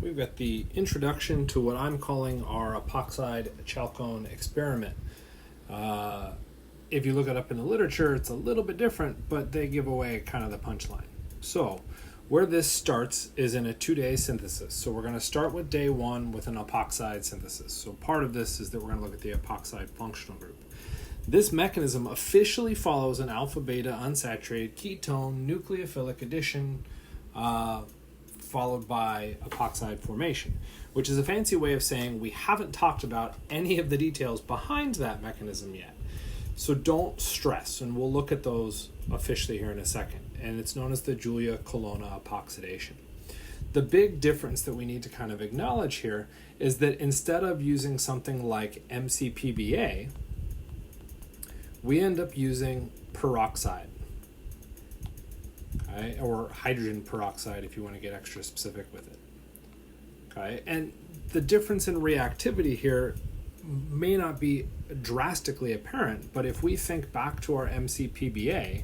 we've got the introduction to what I'm calling our Epoxide Chalcone experiment. If you look it up in the literature, it's a little bit different, but they give away kind of the punchline. So where this starts is in a 2-day synthesis. So we're going to start with day 1 with an epoxide synthesis. So part of this is that we're going to look at the epoxide functional group. This mechanism officially follows an alpha-beta unsaturated ketone nucleophilic addition followed by epoxide formation, which is a fancy way of saying we haven't talked about any of the details behind that mechanism yet. So don't stress, and we'll look at those officially here in a second. And it's known as the Julia-Colonna epoxidation. The big difference that we need to kind of acknowledge here is that instead of using something like MCPBA, we end up using peroxide, okay, or hydrogen peroxide if you want to get extra specific with it. Okay, and the difference in reactivity here may not be drastically apparent, but if we think back to our MCPBA,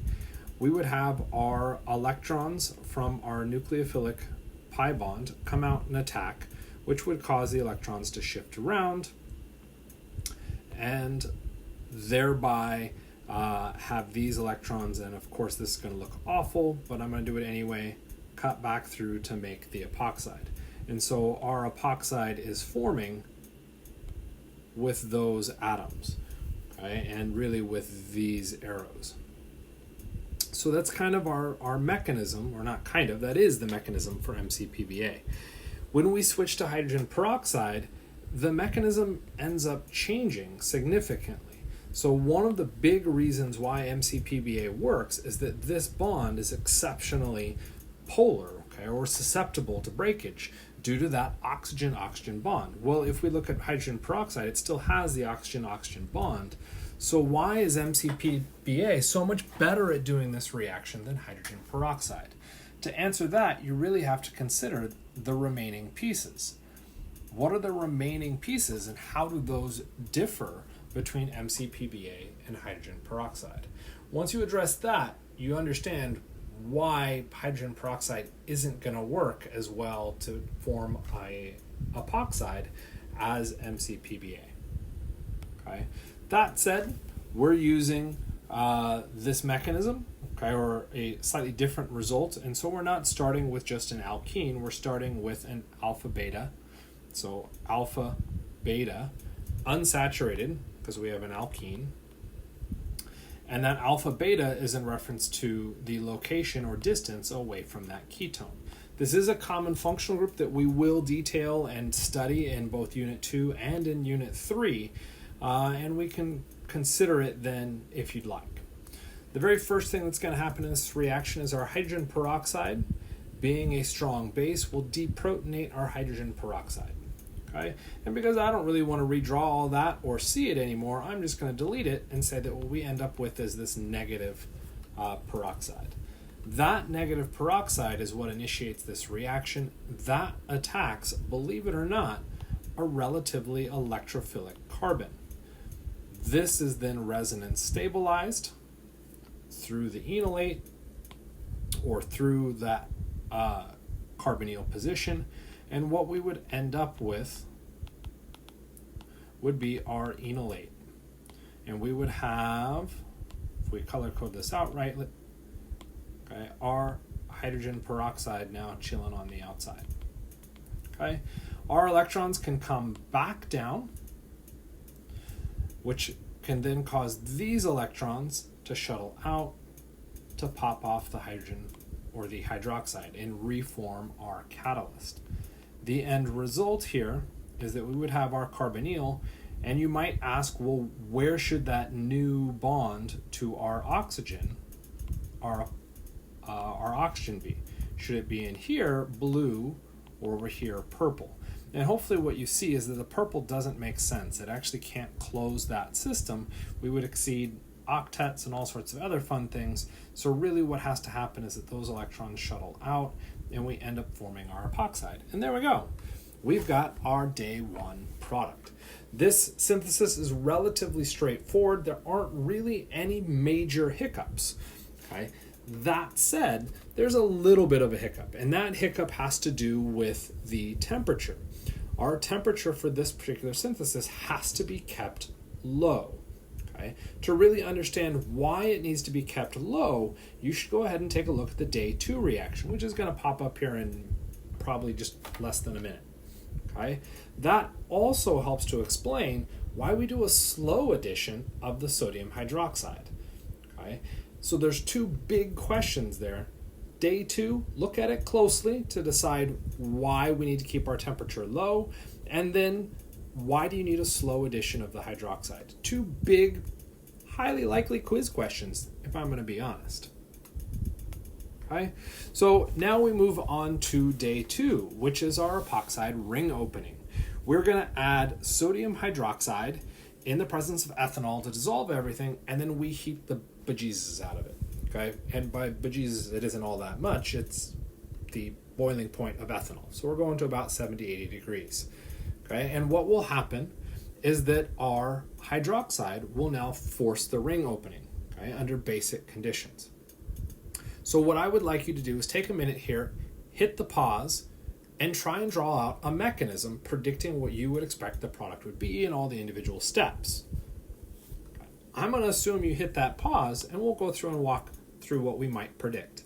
we would have our electrons from our nucleophilic pi bond come out and attack, which would cause the electrons to shift around and thereby have these electrons, and of course this is going to look awful, but I'm going to do it anyway, cut back through to make the epoxide. And so our epoxide is forming with those atoms, okay, and really with these arrows. So that's kind of our mechanism, or not kind of, that is the mechanism for MCPBA. When we switch to hydrogen peroxide, the mechanism ends up changing significantly. So one of the big reasons why MCPBA works is that this bond is exceptionally polar, okay, or susceptible to breakage due to that oxygen-oxygen bond. Well, if we look at hydrogen peroxide, it still has the oxygen-oxygen bond. So why is MCPBA so much better at doing this reaction than hydrogen peroxide? To answer that, you really have to consider the remaining pieces. What are the remaining pieces and how do those differ between MCPBA and hydrogen peroxide? Once you address that, you understand why hydrogen peroxide isn't going to work as well to form a epoxide as MCPBA. Okay. That said, we're using this mechanism, okay, or a slightly different result, and so we're not starting with just an alkene, we're starting with an alpha beta. So alpha beta unsaturated, because we have an alkene, and that alpha beta is in reference to the location or distance away from that ketone. This is a common functional group that we will detail and study in both Unit 2 and in Unit 3, and we can consider it then if you'd like. The very first thing that's going to happen in this reaction is our hydrogen peroxide, being a strong base, will deprotonate our hydrogen peroxide. Okay? And because I don't really want to redraw all that or see it anymore, I'm just going to delete it and say that what we end up with is this negative peroxide. That negative peroxide is what initiates this reaction. That attacks, believe it or not, a relatively electrophilic carbon. This is then resonance stabilized through the enolate or through that carbonyl position, and what we would end up with would be our enolate. And we would have, if we color code this out right, okay, our hydrogen peroxide now chilling on the outside. Okay, our electrons can come back down, which can then cause these electrons to shuttle out to pop off the hydrogen or the hydroxide and reform our catalyst. The end result here is that we would have our carbonyl, and you might ask, well, where should that new bond to our oxygen, our oxygen be? Should it be in here, blue, or over here, purple? And hopefully what you see is that the purple doesn't make sense. It actually can't close that system. We would exceed octets and all sorts of other fun things. So really what has to happen is that those electrons shuttle out and we end up forming our epoxide. And there we go. We've got our day 1 product. This synthesis is relatively straightforward. There aren't really any major hiccups. Okay. That said, there's a little bit of a hiccup, and that hiccup has to do with the temperature. Our temperature for this particular synthesis has to be kept low. Okay? To really understand why it needs to be kept low, you should go ahead and take a look at the day 2 reaction, which is going to pop up here in probably just less than a minute. Okay? That also helps to explain why we do a slow addition of the sodium hydroxide. Okay? So there's 2 big questions there. Day 2, look at it closely to decide why we need to keep our temperature low, and then why do you need a slow addition of the hydroxide? 2 big, highly likely quiz questions, if I'm going to be honest. Okay, so now we move on to day 2, which is our epoxide ring opening. We're going to add sodium hydroxide in the presence of ethanol to dissolve everything, and then we heat the bejesus out of it. Okay, and by bejesus, it isn't all that much. It's the boiling point of ethanol. So we're going to about 70, 80 degrees. Okay, and what will happen is that our hydroxide will now force the ring opening, okay, under basic conditions. So what I would like you to do is take a minute here, hit the pause, and try and draw out a mechanism predicting what you would expect the product would be in all the individual steps. Okay. I'm going to assume you hit that pause, and we'll go through and walk through what we might predict.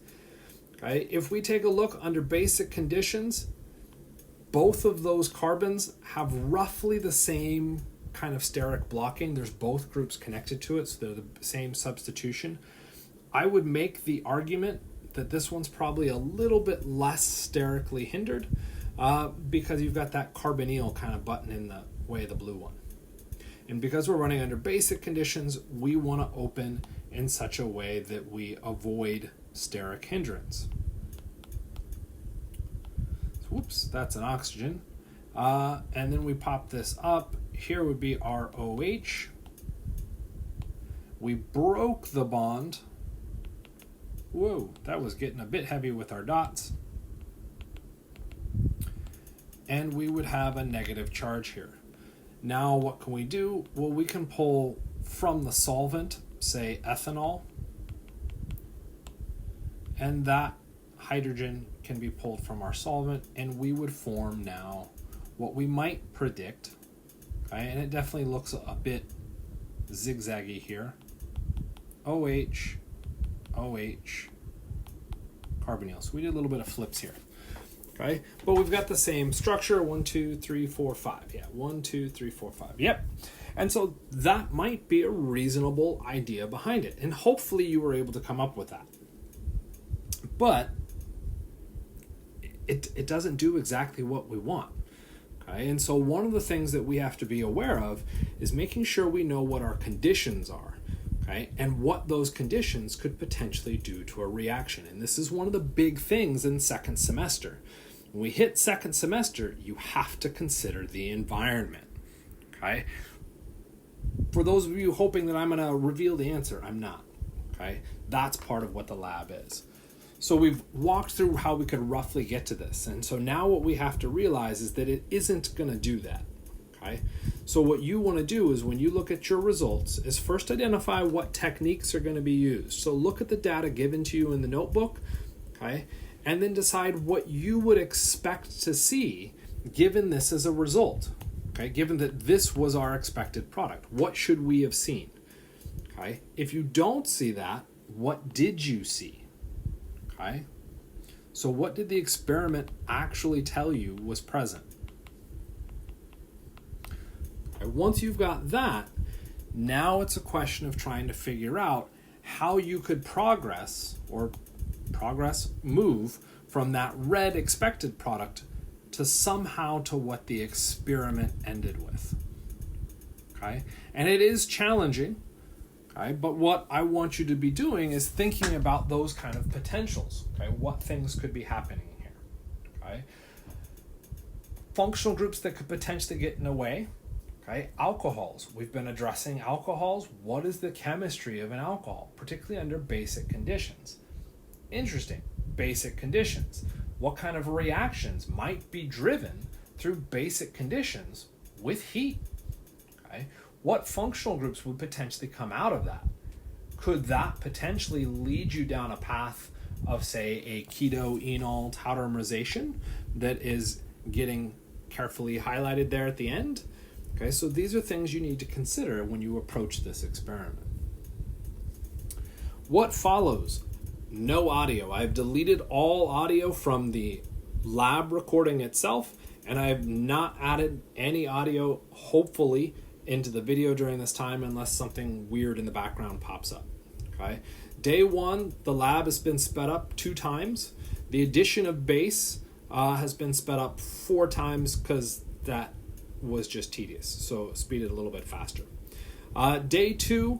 Okay, if we take a look under basic conditions, both of those carbons have roughly the same kind of steric blocking. There's both groups connected to it, so they're the same substitution. I would make the argument that this one's probably a little bit less sterically hindered because you've got that carbonyl kind of button in the way of the blue one. And because we're running under basic conditions, we want to open in such a way that we avoid steric hindrance. Whoops, that's an oxygen. And then we pop this up. Here would be our OH. We broke the bond. Whoa, that was getting a bit heavy with our dots. And we would have a negative charge here. Now what can we do? Well, we can pull from the solvent, say ethanol, and that hydrogen can be pulled from our solvent, and we would form now what we might predict. Okay, and it definitely looks a bit zigzaggy here. OH, OH, carbonyl. So we did a little bit of flips here. Okay, but we've got the same structure. 1, 2, 3, 4, 5. Yeah, 1, 2, 3, 4, 5. Yep. And so that might be a reasonable idea behind it. And hopefully you were able to come up with that. But it doesn't do exactly what we want. Okay, and so one of the things that we have to be aware of is making sure we know what our conditions are. Okay, and what those conditions could potentially do to a reaction. And this is one of the big things in second semester. When we hit second semester, you have to consider the environment. Okay? For those of you hoping that I'm going to reveal the answer, I'm not. Okay? That's part of what the lab is. So we've walked through how we could roughly get to this. And so now what we have to realize is that it isn't going to do that. Okay? So what you want to do is when you look at your results is first identify what techniques are going to be used. So look at the data given to you in the notebook, okay? And then decide what you would expect to see given this as a result, okay? Given that this was our expected product, what should we have seen, okay? If you don't see that, what did you see, okay? So what did the experiment actually tell you was present? Once you've got that, now it's a question of trying to figure out how you could move from that red expected product to somehow to what the experiment ended with. Okay? And it is challenging, okay? But what I want you to be doing is thinking about those kind of potentials, okay? What things could be happening here, okay? Functional groups that could potentially get in the way. Okay, alcohols. We've been addressing alcohols. What is the chemistry of an alcohol, particularly under basic conditions? Interesting. Basic conditions. What kind of reactions might be driven through basic conditions with heat? Okay. What functional groups would potentially come out of that? could that potentially lead you down a path of, say, a keto-enol tautomerization that is getting carefully highlighted there at the end? Okay, so these are things you need to consider when you approach this experiment. What follows? No audio. I've deleted all audio from the lab recording itself, and I have not added any audio, hopefully, into the video during this time unless something weird in the background pops up. Okay. Day 1, the lab has been sped up 2 times. The addition of base has been sped up 4 times because that was just tedious. So speed it a little bit faster. Day 2,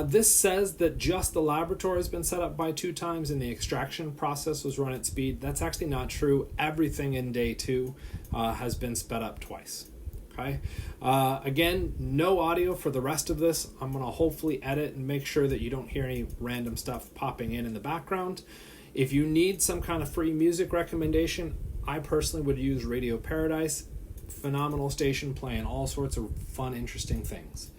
this says that just the laboratory has been set up by 2 times and the extraction process was run at speed. That's actually not true. Everything in day 2 has been sped up twice. Okay. Again, no audio for the rest of this. I'm going to hopefully edit and make sure that you don't hear any random stuff popping in the background. If you need some kind of free music recommendation, I personally would use Radio Paradise. Phenomenal station playing all sorts of fun, interesting things.